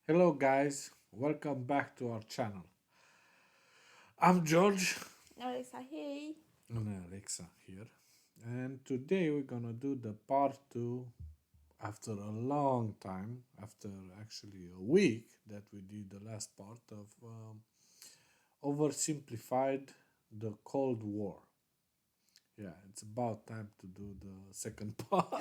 Hello, guys. Welcome back to our channel. I'm George Alexa, hey. and Alexa here, and today we're gonna do the part two after a long time, after actually a week that we did the last part of oversimplified the Cold War. Yeah, it's about time to do the second part.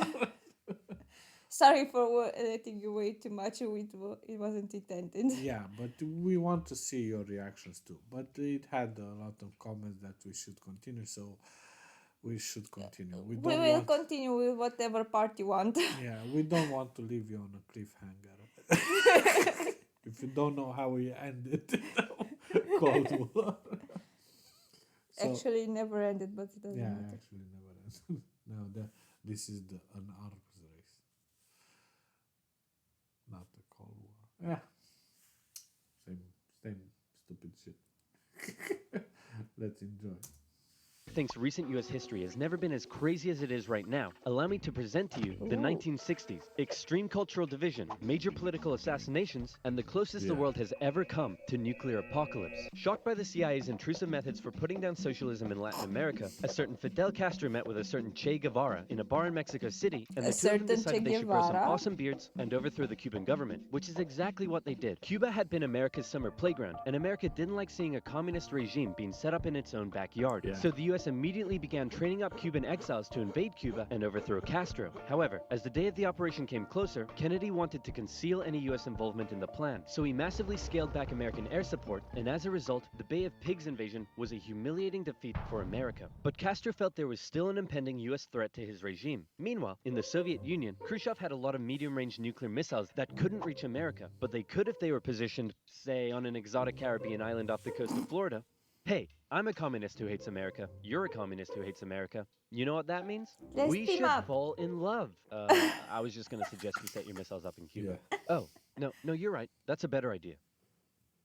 Sorry for letting you wait too much. It wasn't intended. Yeah, but we want to see your reactions too. But it had a lot of comments that we should continue, so we should continue. We We don't will want, continue with whatever part you want. yeah, we don't want to leave you on a cliffhanger. If you don't know how we ended Cold War. So Actually, it never ended, but it doesn't yeah, matter. actually never ended. No, this is the an arms race, not the Cold War. Yeah, same stupid shit. Let's enjoy. Thinks recent U.S. history has never been as crazy as it is right now. Allow me to present to you the Ooh. 1960s. Extreme cultural division, major political assassinations, and the closest the Yeah. world has ever come to nuclear apocalypse. Shocked by the CIA's intrusive methods for putting down socialism in Latin America, a certain Fidel Castro met with a certain Che Guevara in a bar in Mexico City, and A the two of them certain Che decided they should grow some Guevara. awesome beards and overthrow the Cuban government, which is exactly what they did. Cuba had been America's summer playground, and America didn't like seeing a communist regime being set up in its own backyard. Yeah. So the U.S. immediately began training up Cuban exiles to invade Cuba and overthrow Castro. However, as the day of the operation came closer, Kennedy wanted to conceal any U.S. involvement in the plan, so he massively scaled back American air support, and as a result, the Bay of Pigs invasion was a humiliating defeat for America. But Castro felt there was still an impending U.S. threat to his regime. Meanwhile, in the Soviet Union, Khrushchev had a lot of medium-range nuclear missiles that couldn't reach America, but they could if they were positioned, say, on an exotic Caribbean island off the coast of Florida. Hey, I'm a communist who hates America. You're a communist who hates America. You know what that means? Let's We team should up. fall in love. I was just going to suggest you set your missiles up in Cuba. Yeah. Oh, no, you're right. That's a better idea.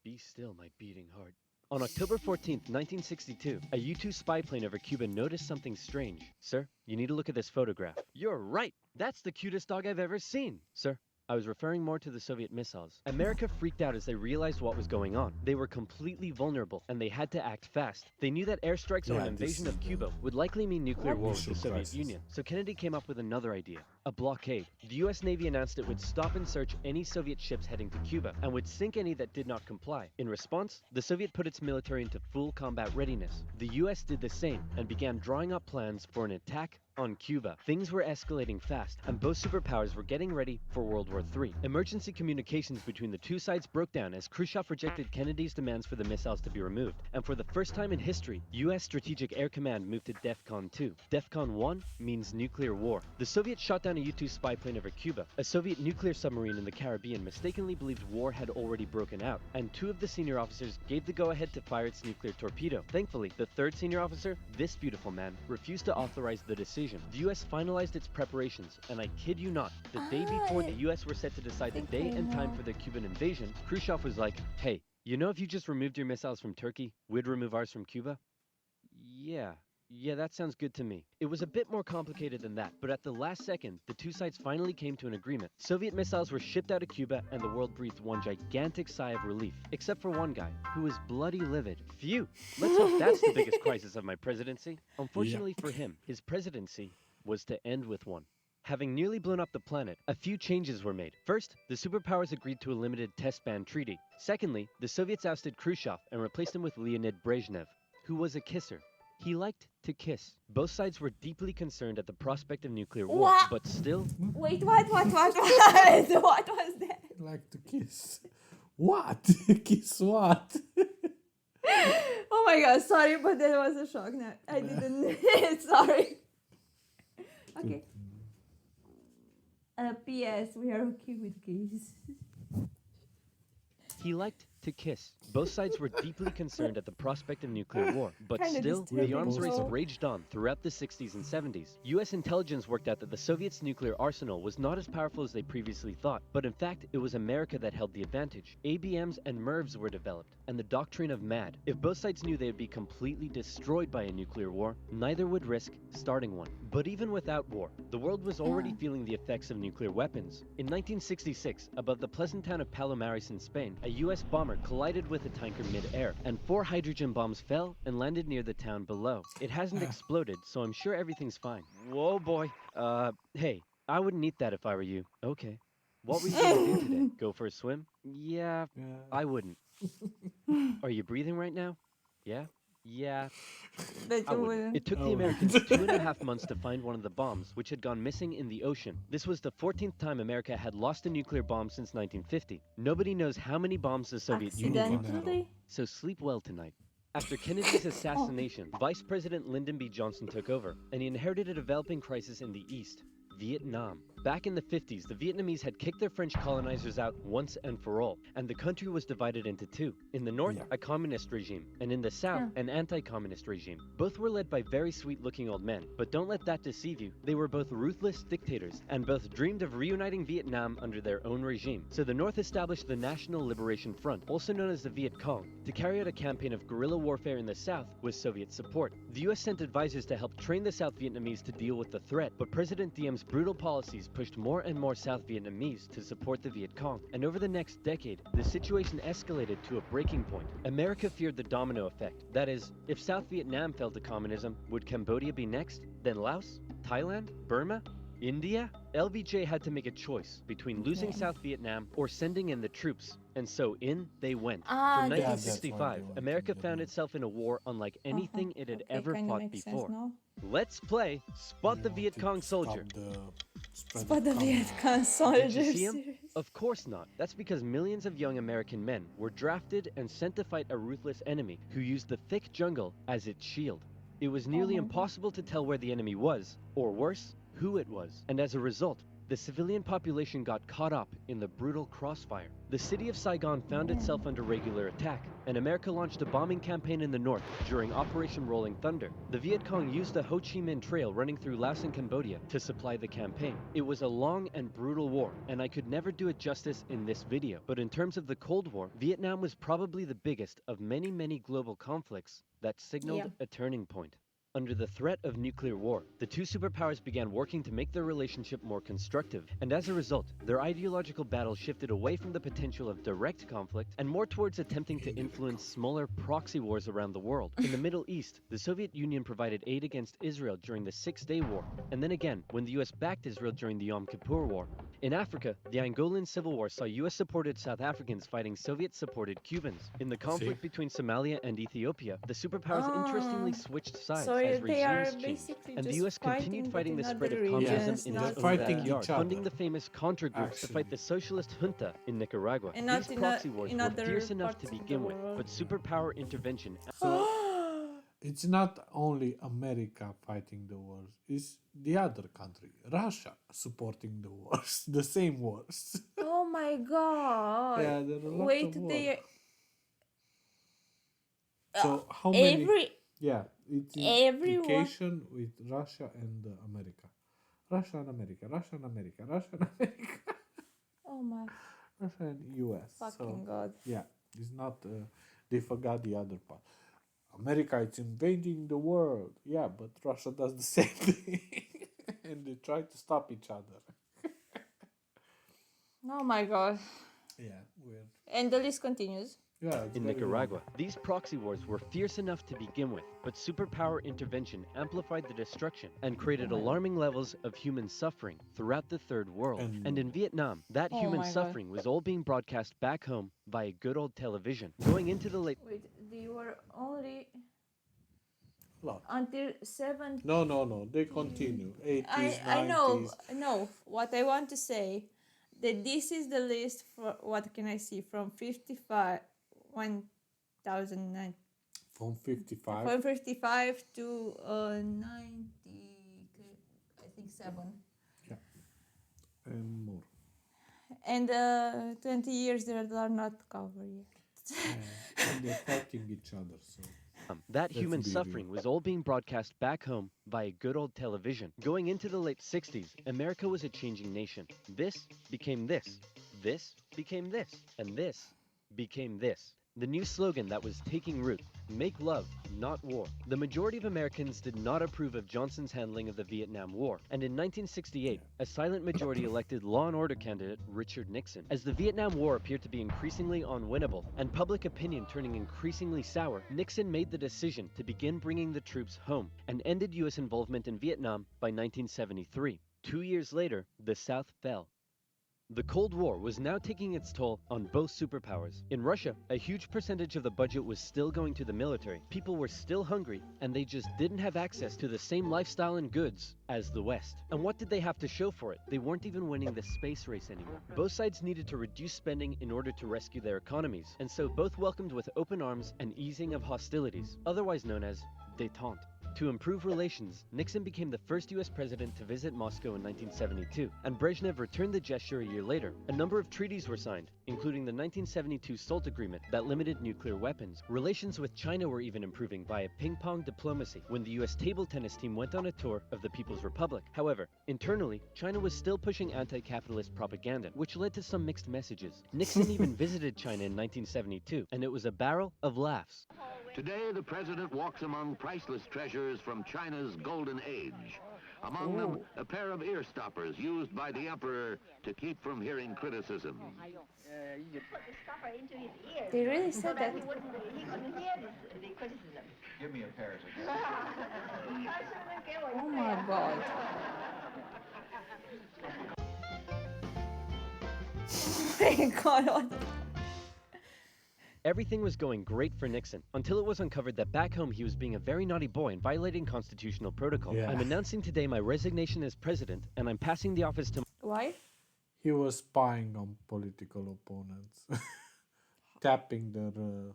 Be still, my beating heart. On October 14th, 1962, a U-2 spy plane over Cuba noticed something strange. Sir, you need to look at this photograph. You're right. That's the cutest dog I've ever seen. Sir, I was referring more to the Soviet missiles. America freaked out as they realized what was going on. They were completely vulnerable, and they had to act fast. They knew that airstrikes or Yeah, an this invasion is of the Cuba would likely mean nuclear war with the initial Soviet crisis. Union. So Kennedy came up with another idea, a blockade. The US Navy announced it would stop and search any Soviet ships heading to Cuba, and would sink any that did not comply. In response, the Soviet put its military into full combat readiness. The US did the same, and began drawing up plans for an attack on Cuba. Things were escalating fast, and both superpowers were getting ready for World War III. Emergency communications between the two sides broke down as Khrushchev rejected Kennedy's demands for the missiles to be removed. And for the first time in history, US Strategic Air Command moved to DEFCON 2. DEFCON 1 means nuclear war. The Soviets shot down a U-2 spy plane over Cuba. A Soviet nuclear submarine in the Caribbean mistakenly believed war had already broken out, and two of the senior officers gave the go-ahead to fire its nuclear torpedo. Thankfully, the third senior officer, this beautiful man, refused to authorize the decision. The US finalized its preparations, and I kid you not, the day before the US were set to decide the think day I and time know. for the Cuban invasion, Khrushchev was like, hey, you know if you just removed your missiles from Turkey, we'd remove ours from Cuba? Yeah, that sounds good to me. It was a bit more complicated than that, but at the last second, the two sides finally came to an agreement. Soviet missiles were shipped out of Cuba, and the world breathed one gigantic sigh of relief. Except for one guy, who was bloody livid. Phew! Let's hope that's the biggest crisis of my presidency. Unfortunately for him, his presidency was to end with one. Having nearly blown up the planet, a few changes were made. First, the superpowers agreed to a limited test ban treaty. Secondly, the Soviets ousted Khrushchev and replaced him with Leonid Brezhnev, who was a kisser. He liked to kiss. Both sides were deeply concerned at the prospect of nuclear war, What? but still, Wait, what? What was that? Like to kiss. What? Kiss what? Oh my god, sorry, but that was a shock. No, I didn't. Sorry. Okay. P.S. We are okay with gays. he liked to kiss. Both sides were deeply concerned at the prospect of nuclear war, but Kinda still, the disturbing, arms race though. raged on throughout the 60s and 70s. US intelligence worked out that the Soviets' nuclear arsenal was not as powerful as they previously thought, but in fact, it was America that held the advantage. ABMs and MIRVs were developed, and the doctrine of MAD. If both sides knew they would be completely destroyed by a nuclear war, neither would risk starting one. But even without war, the world was already feeling the effects of nuclear weapons. In 1966, above the pleasant town of Palomares in Spain, a US bomber collided with a tanker mid-air, and 4 hydrogen bombs fell and landed near the town below. It hasn't exploded, so I'm sure everything's fine. Whoa, boy. Hey, I wouldn't eat that if I were you. Okay. What were you gonna do today? Go for a swim? Yeah, I wouldn't. Are you breathing right now? Yeah? Yeah, That I you wouldn't. wouldn't. It took I the wouldn't. Americans 2.5 months to find one of the bombs, which had gone missing in the ocean. This was the 14th time America had lost a nuclear bomb since 1950. Nobody knows how many bombs the Soviet Union lost. Accidentally? So sleep well tonight. After Kennedy's assassination, Vice President Lyndon B. Johnson took over, and he inherited a developing crisis in the East. Vietnam. Back in the 50s, the Vietnamese had kicked their French colonizers out once and for all, and the country was divided into two. In the north, a communist regime, and in the south, an anti-communist regime. Both were led by very sweet-looking old men, but don't let that deceive you. They were both ruthless dictators, and both dreamed of reuniting Vietnam under their own regime. So the north established the National Liberation Front, also known as the Viet Cong, to carry out a campaign of guerrilla warfare in the south with Soviet support. The US sent advisors to help train the South Vietnamese to deal with the threat, but President Diem's brutal policies pushed more and more South Vietnamese to support the Viet Cong. And over the next decade, the situation escalated to a breaking point. America feared the domino effect. That is, if South Vietnam fell to communism, would Cambodia be next? Then Laos? Thailand? Burma? India? LBJ had to make a choice between losing South Vietnam or sending in the troops. And so in they went. From Yeah, that's 1965, America found itself in a war unlike anything it had ever fought before. Let's play Spot the Viet Cong Soldier. Spot the Viet Cong Did soldiers. you see him? Of course not. That's because millions of young American men were drafted and sent to fight a ruthless enemy who used the thick jungle as its shield. It was nearly impossible to tell where the enemy was, or worse, who it was. And as a result, the civilian population got caught up in the brutal crossfire. The city of Saigon found itself under regular attack, and America launched a bombing campaign in the north during Operation Rolling Thunder. The Viet Cong used the Ho Chi Minh Trail running through Laos and Cambodia to supply the campaign. It was a long and brutal war, and I could never do it justice in this video. But in terms of the Cold War, Vietnam was probably the biggest of many global conflicts that signaled a turning point. Under the threat of nuclear war, the two superpowers began working to make their relationship more constructive, and as a result, their ideological battle shifted away from the potential of direct conflict and more towards attempting to influence smaller proxy wars around the world. In the Middle East, the Soviet Union provided aid against Israel during the Six-Day War, and then again when the US backed Israel during the Yom Kippur War. In Africa, the Angolan Civil War saw US-supported South Africans fighting Soviet-supported Cubans. In the conflict between Somalia and Ethiopia, the superpowers interestingly switched sides as they are regimes changed, basically and the just US continued fighting the spread of other communism regions, in not its own fighting backyard, each other. funding the famous Contra groups to fight the socialist junta in Nicaragua. And not These in proxy wars in were other fierce enough parts to of the begin with, world. but superpower intervention It's not only America fighting the wars, it's the other country, Russia, supporting the wars, the same wars. Oh my god. Yeah, there are a lot Wait, of they So how many? every Yeah, it's everyone- implication with Russia and America. Russia and America, Russia and America, Russia and America, oh my Russia and US. fucking god. Yeah, it's not, they forgot the other part. America is invading the world. Yeah, but Russia does the same thing. And they try to stop each other. Oh my god. Yeah, weird. And the list continues. Yeah, it's in very Nicaragua. long. These proxy wars were fierce enough to begin with, but superpower intervention amplified the destruction and created alarming levels of human suffering throughout the Third World. And in Vietnam, that Oh human my God. suffering was all being broadcast back home via good old television. Going into the late Wait, they were only Lot. until 7. No, they continue. 80s, I know, 90s. no. What I want to say that this is the list for what can I see from 1009 From 55. from 55 to 90, I think 7. And more. And 20 years that are not covered yet. And they're fighting each other. So That let's human be suffering real. was all being broadcast back home via good old television. Going into the late 60s, America was a changing nation. This became this. This became this. And this became this. The new slogan that was taking root: make love, not war. The majority of Americans did not approve of Johnson's handling of the Vietnam War, and in 1968, a silent majority elected law and order candidate Richard Nixon. As the Vietnam War appeared to be increasingly unwinnable, and public opinion turning increasingly sour, Nixon made the decision to begin bringing the troops home, and ended U.S. involvement in Vietnam by 1973. 2 years later, the South fell. The Cold War was now taking its toll on both superpowers. In Russia, a huge percentage of the budget was still going to the military. People were still hungry, and they just didn't have access to the same lifestyle and goods as the West. And what did they have to show for it? They weren't even winning the space race anymore. Both sides needed to reduce spending in order to rescue their economies, and so both welcomed with open arms an easing of hostilities, otherwise known as détente. To improve relations, Nixon became the first U.S. president to visit Moscow in 1972, and Brezhnev returned the gesture a year later. A number of treaties were signed, including the 1972 SALT Agreement that limited nuclear weapons. Relations with China were even improving via ping-pong diplomacy when the U.S. table tennis team went on a tour of the People's Republic. However, internally, China was still pushing anti-capitalist propaganda, which led to some mixed messages. Nixon even visited China in 1972, and it was a barrel of laughs. Today, the president walks among priceless treasures from China's golden age. Among them, a pair of ear stoppers used by the emperor to keep from hearing criticism. They really said that. He couldn't hear the criticism. Give me a pair of Oh my God. Oh my God. What the- Everything was going great for Nixon, until it was uncovered that back home he was being a very naughty boy and violating constitutional protocol. Yeah. I'm announcing today my resignation as president, and I'm passing the office to Why? He was spying on political opponents, tapping their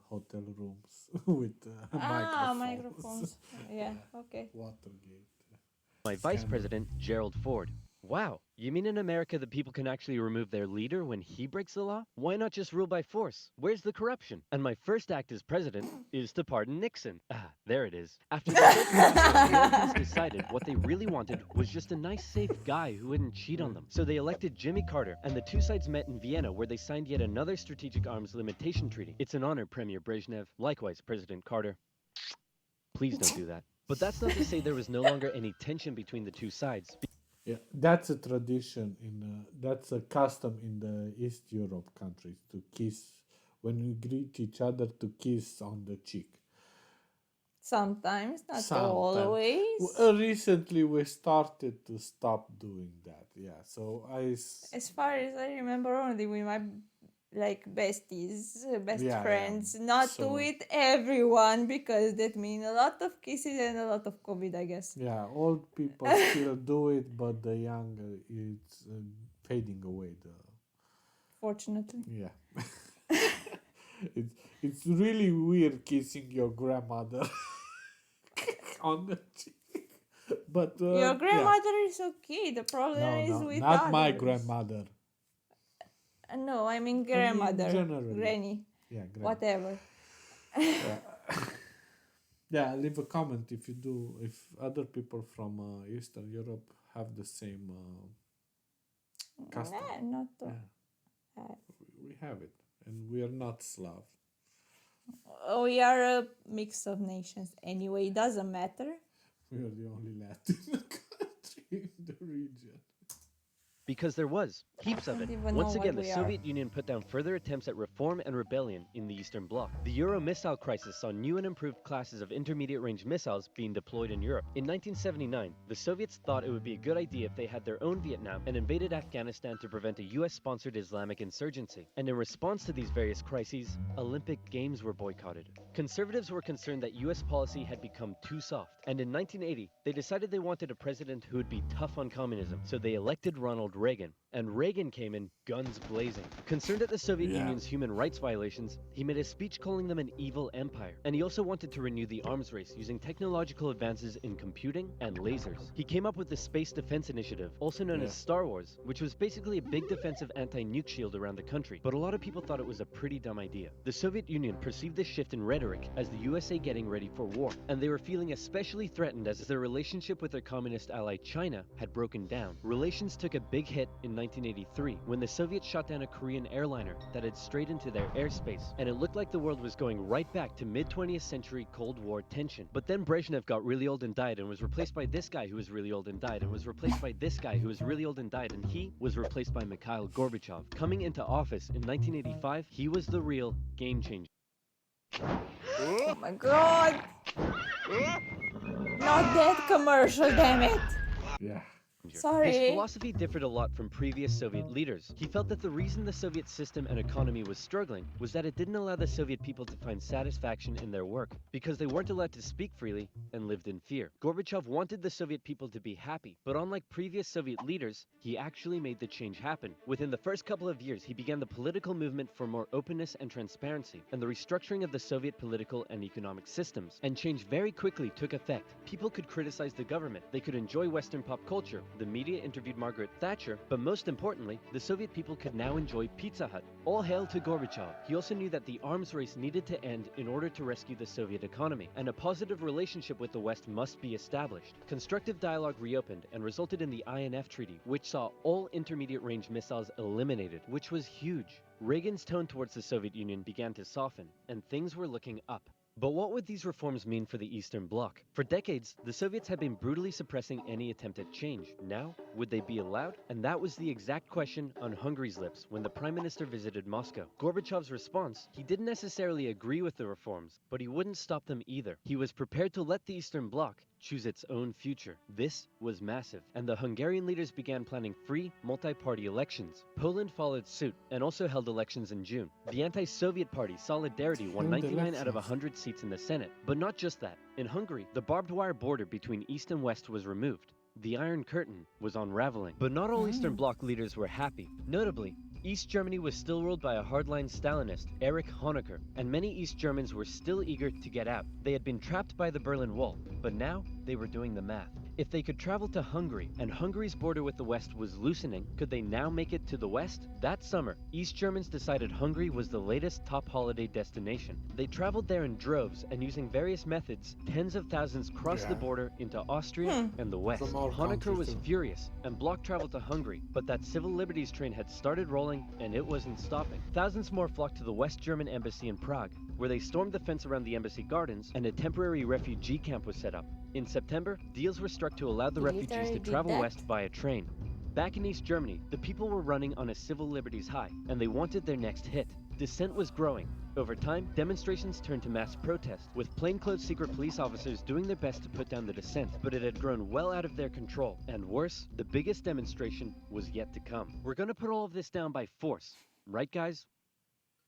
hotel rooms with Microphones. Yeah, okay. Watergate. my vice Scandal. president, Gerald Ford. Wow, you mean in America that people can actually remove their leader when he breaks the law? Why not just rule by force? Where's the corruption? And my first act as president is to pardon Nixon. Ah, there it is. After the whole process, Americans decided what they really wanted was just a nice, safe guy who wouldn't cheat on them. So they elected Jimmy Carter, and the two sides met in Vienna, where they signed yet another strategic arms limitation treaty. It's an honor, Premier Brezhnev. Likewise, President Carter. Please don't do that. But that's not to say there was no longer any tension between the two sides. Yeah, that's a tradition that's a custom in the East Europe countries to kiss when you greet each other, to kiss on the cheek. Sometimes, not Sometimes. always. Recently, we started to stop doing that. Yeah, so As far as I remember, only with my besties, best Yeah, yeah. friends, not So- with everyone, because that means a lot of kisses and a lot of COVID, I guess. yeah, old people still do it, but the younger it's fading away. Fortunately. Yeah, it's really weird kissing your grandmother on the cheek. But Your grandmother is okay. The problem is No, with not my others. grandmother. No, I mean grandmother, generally. granny, Yeah, whatever. Yeah, leave a comment if you do. If other people from Eastern Europe have the same custom. Nah, not to- Yeah, we have it, and we are not Slav. We are a mix of nations anyway. It doesn't matter. We are the only Latin country in the region. Because there was heaps of it. don't even Once know again, what the we Soviet Union put down further attempts at reform and rebellion in the Eastern Bloc. The Euro missile crisis saw new and improved classes of intermediate-range missiles being deployed in Europe. In 1979, the Soviets thought it would be a good idea if they had their own Vietnam and invaded Afghanistan to prevent a US-sponsored Islamic insurgency. And in response to these various crises, Olympic Games were boycotted. Conservatives were concerned that US policy had become too soft, and in 1980, they decided they wanted a president who would be tough on communism, so they elected Ronald Reagan. and Reagan came in guns blazing. Concerned at the Soviet Yeah. Union's human rights violations, he made a speech calling them an evil empire. And he also wanted to renew the arms race using technological advances in computing and lasers. He came up with the Space Defense Initiative, also known as Star Wars, which was basically a big defensive anti-nuke shield around the country. But a lot of people thought it was a pretty dumb idea. The Soviet Union perceived this shift in rhetoric as the USA getting ready for war, and they were feeling especially threatened as their relationship with their communist ally China had broken down. Relations took a big hit in 1983 when the Soviets shot down a Korean airliner that had strayed into their airspace, and it looked like the world was going right back to mid-20th century Cold War tension. But then Brezhnev got really old and died, and was replaced by this guy who was really old and died, and was replaced by this guy who was really old and died, and he was replaced by Mikhail Gorbachev. Coming into office in 1985, he was the real game changer. Oh my god! Not that commercial, damn it! Yeah. Sorry. His philosophy differed a lot from previous Soviet leaders. He felt that the reason the Soviet system and economy was struggling was that it didn't allow the Soviet people to find satisfaction in their work, because they weren't allowed to speak freely and lived in fear. Gorbachev wanted the Soviet people to be happy, but unlike previous Soviet leaders, he actually made the change happen. Within the first couple of years, he began the political movement for more openness and transparency, and the restructuring of the Soviet political and economic systems. And change very quickly took effect. People could criticize the government, they could enjoy Western pop culture, the media interviewed Margaret Thatcher, but most importantly, the Soviet people could now enjoy Pizza Hut. All hail to Gorbachev. He also knew that the arms race needed to end in order to rescue the Soviet economy, and a positive relationship with the West must be established. Constructive dialogue reopened and resulted in the INF Treaty, which saw all intermediate-range missiles eliminated, which was huge. Reagan's tone towards the Soviet Union began to soften, and things were looking up. But what would these reforms mean for the Eastern Bloc? For decades, the Soviets had been brutally suppressing any attempt at change. Now, would they be allowed? And that was the exact question on Hungary's lips when the Prime Minister visited Moscow. Gorbachev's response, he didn't necessarily agree with the reforms, but he wouldn't stop them either. He was prepared to let the Eastern Bloc choose its own future. This was massive, and the Hungarian leaders began planning free, multi-party elections. Poland followed suit, and also held elections in June. The anti-Soviet party, Solidarity, won 99 out of 100 seats in the Senate. But not just that. In Hungary, the barbed wire border between East and West was removed. The Iron Curtain was unraveling. But not all Eastern Bloc leaders were happy. Notably, East Germany was still ruled by a hardline Stalinist, Erich Honecker, and many East Germans were still eager to get out. They had been trapped by the Berlin Wall, but now they were doing the math. If they could travel to Hungary, and Hungary's border with the West was loosening, could they now make it to the West? That summer, East Germans decided Hungary was the latest top holiday destination. They traveled there in droves, and using various methods, tens of thousands crossed the border into Austria and the West. Honecker was furious, and blocked travel to Hungary, but that civil liberties train had started rolling, and it wasn't stopping. Thousands more flocked to the West German embassy in Prague, where they stormed the fence around the embassy gardens, and a temporary refugee camp was set up. In September, deals were struck to allow the refugees to travel west via train. Back in East Germany, the people were running on a civil liberties high, and they wanted their next hit. Dissent was growing. Over time, demonstrations turned to mass protest, with plainclothes secret police officers doing their best to put down the dissent, but it had grown well out of their control. And worse, the biggest demonstration was yet to come. We're gonna put all of this down by force, right guys?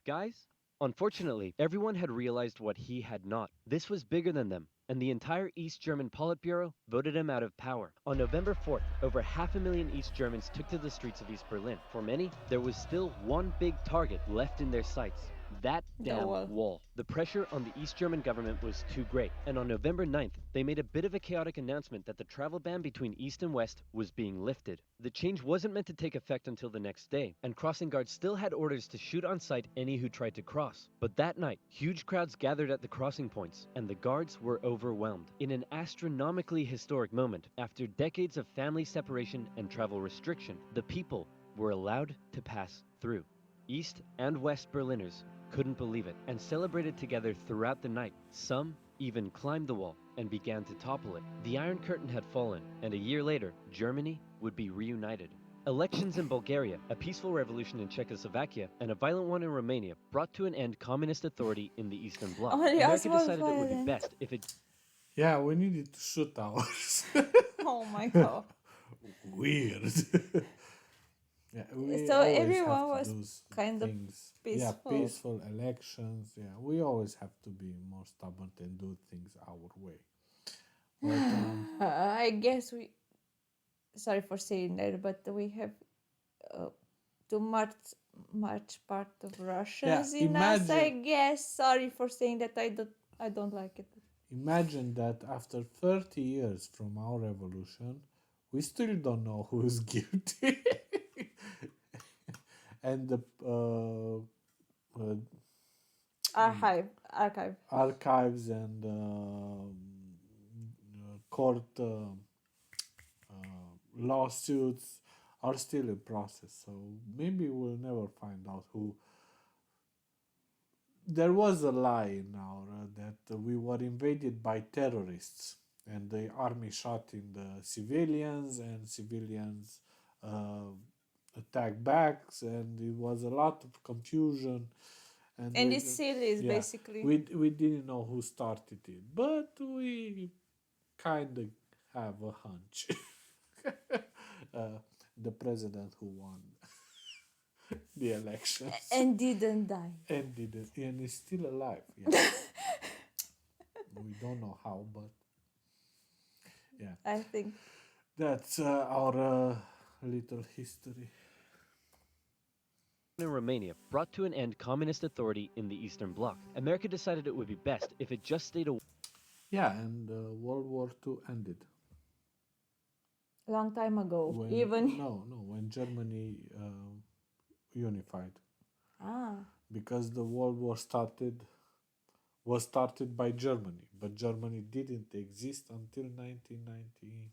Guys? Unfortunately, everyone had realized what he had not. This was bigger than them, and the entire East German Politburo voted him out of power. On November 4th, over 500,000 East Germans took to the streets of East Berlin. For many, there was still one big target left in their sights. That damn wall. The pressure on the East German government was too great, and on November 9th, they made a bit of a chaotic announcement that the travel ban between East and West was being lifted. The change wasn't meant to take effect until the next day, and crossing guards still had orders to shoot on sight any who tried to cross. But that night, huge crowds gathered at the crossing points, and the guards were overwhelmed. In an astronomically historic moment, after decades of family separation and travel restriction, the people were allowed to pass through. East and West Berliners couldn't believe it, and celebrated together throughout the night. Some even climbed the wall and began to topple it. The Iron Curtain had fallen, and a year later, Germany would be reunited. Elections in Bulgaria, a peaceful revolution in Czechoslovakia, and a violent one in Romania brought to an end communist authority in the Eastern Bloc. America decided it would be best if it... Yeah, we needed to shoot ours. Oh my god. Weird. Yeah, we So always everyone have to was do kind of things. peaceful. Yeah, peaceful elections. Yeah, we always have to be more stubborn and do things our way. But, I guess we. Sorry for saying that, but we have too much part of Russians Yeah, in us, I imagine guess. Sorry for saying that. I don't like it. imagine that after 30 years from our revolution, we still don't know who is guilty. And the Archive. archives and court lawsuits are still in process. So maybe we'll never find out who. There was a lie in our that we were invaded by terrorists, and the army shot in the civilians, and civilians uh, attacked back, and it was a lot of confusion. And And it's silly, yeah, basically. we didn't know who started it, but we kind of have a hunch. The president who won the elections And didn't die. and didn't, and is still alive. Yeah, we don't know how, but yeah, I think. that's our little history. In Romania brought to an end communist authority in the Eastern Bloc. America decided it would be best if it just stayed away. Yeah, and World War II ended Long time ago. when Even. no, when Germany unified, because the World War was started by Germany, but Germany didn't exist until 1990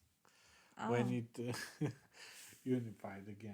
when it unified again.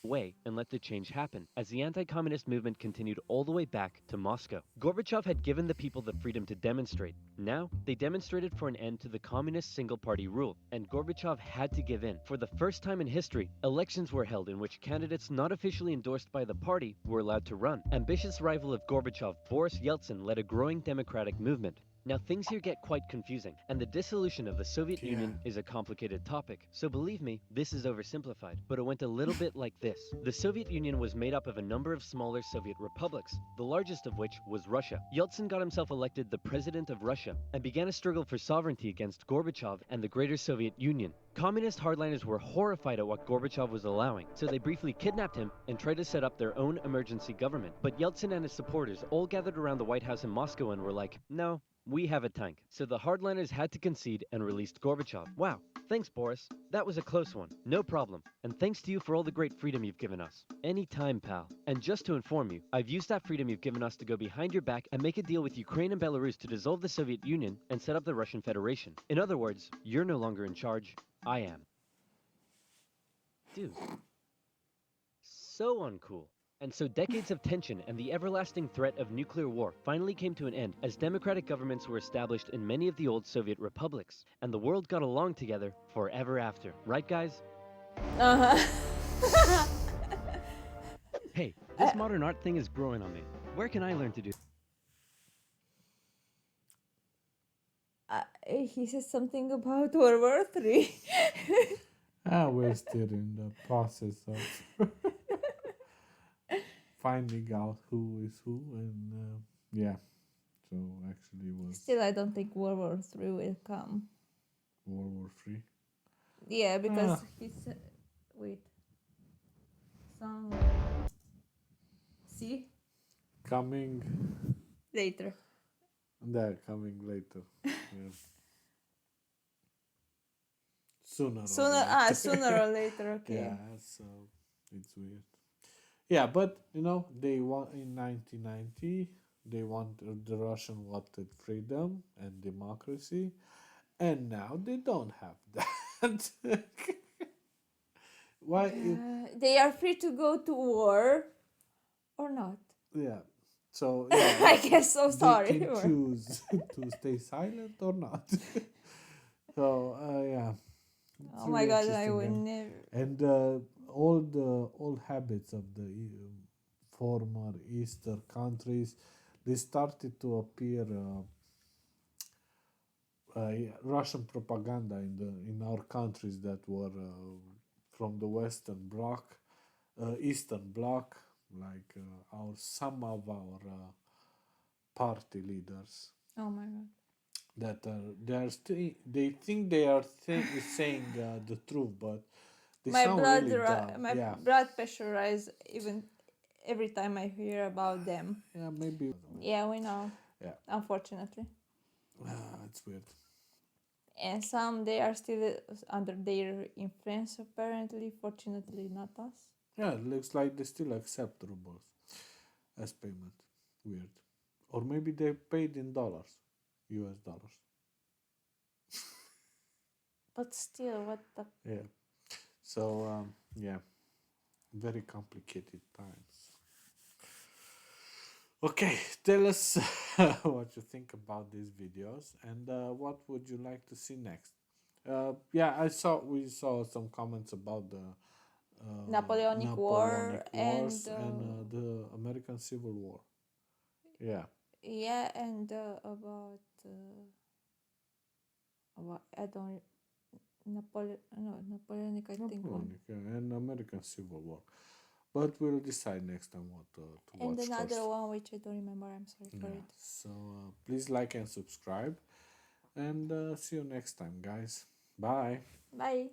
Away and let the change happen, as the anti-communist movement continued all the way back to Moscow. Gorbachev had given the people the freedom to demonstrate. Now, they demonstrated for an end to the communist single-party rule, and Gorbachev had to give in. For the first time in history, elections were held in which candidates not officially endorsed by the party were allowed to run. Ambitious rival of Gorbachev, Boris Yeltsin, led a growing democratic movement. Now things here get quite confusing, and the dissolution of the Soviet Union is a complicated topic, so believe me, this is oversimplified, but it went a little bit like this. The Soviet Union was made up of a number of smaller Soviet republics, the largest of which was Russia. Yeltsin got himself elected the president of Russia, and began a struggle for sovereignty against Gorbachev and the greater Soviet Union. Communist hardliners were horrified at what Gorbachev was allowing, so they briefly kidnapped him and tried to set up their own emergency government. But Yeltsin and his supporters all gathered around the White House in Moscow and were like, no, we have a tank. So the hardliners had to concede and released Gorbachev. Wow, thanks Boris. That was a close one. No problem. And thanks to you for all the great freedom you've given us. Anytime, pal. And just to inform you, I've used that freedom you've given us to go behind your back and make a deal with Ukraine and Belarus to dissolve the Soviet Union and set up the Russian Federation. In other words, you're no longer in charge. I am. Dude. So uncool. And so decades of tension and the everlasting threat of nuclear war finally came to an end as democratic governments were established in many of the old Soviet republics, and the world got along together forever after. Right, guys? Hey, this modern art thing is growing on me. Where can I learn to do? He says something about World War III. We're still in the process of finding out who is who, and yeah, so actually it was Still, I don't think World War III will come. World War III. Yeah, because he said. Wait. Some. See? Coming, Later. they're coming later. Yeah. Sooner Sooner or later, okay. Yeah, so it's weird. Yeah, but they want in 1990. They wanted the Russian wanted freedom and democracy, and now they don't have that. Why? They are free to go to war or not. Yeah. So I guess so. Sorry. they can choose to stay silent or not. So yeah. It's Oh my really god, I interesting, would and never. and all the old habits of the former Eastern countries, they started to appear Russian propaganda in our countries that were from the Western Bloc, Eastern Bloc, like some of our party leaders Oh my god. that they think they are saying the truth, but They My sound blood, really dumb. my Yeah. blood pressure rise even every time I hear about them. Yeah, maybe. Yeah, we know. Yeah. Unfortunately, It's weird. and some they are still under their influence. Apparently, fortunately, not us. Yeah, it looks like they still accept rubles as payment. Weird. Or maybe they paid in dollars, US dollars. But still, what the? Yeah. So, yeah, very complicated times. Okay, tell us what you think about these videos and what would you like to see next. Yeah, we saw some comments about the Napoleonic War Wars and and the American Civil War. Yeah, yeah, and about I don't Napoleonic. I think one. Napoleonic and American Civil War. But we'll decide next time what to And watch another first. one which I don't remember. I'm sorry for Yeah. it. So please like and subscribe, and see you next time, guys. Bye. Bye.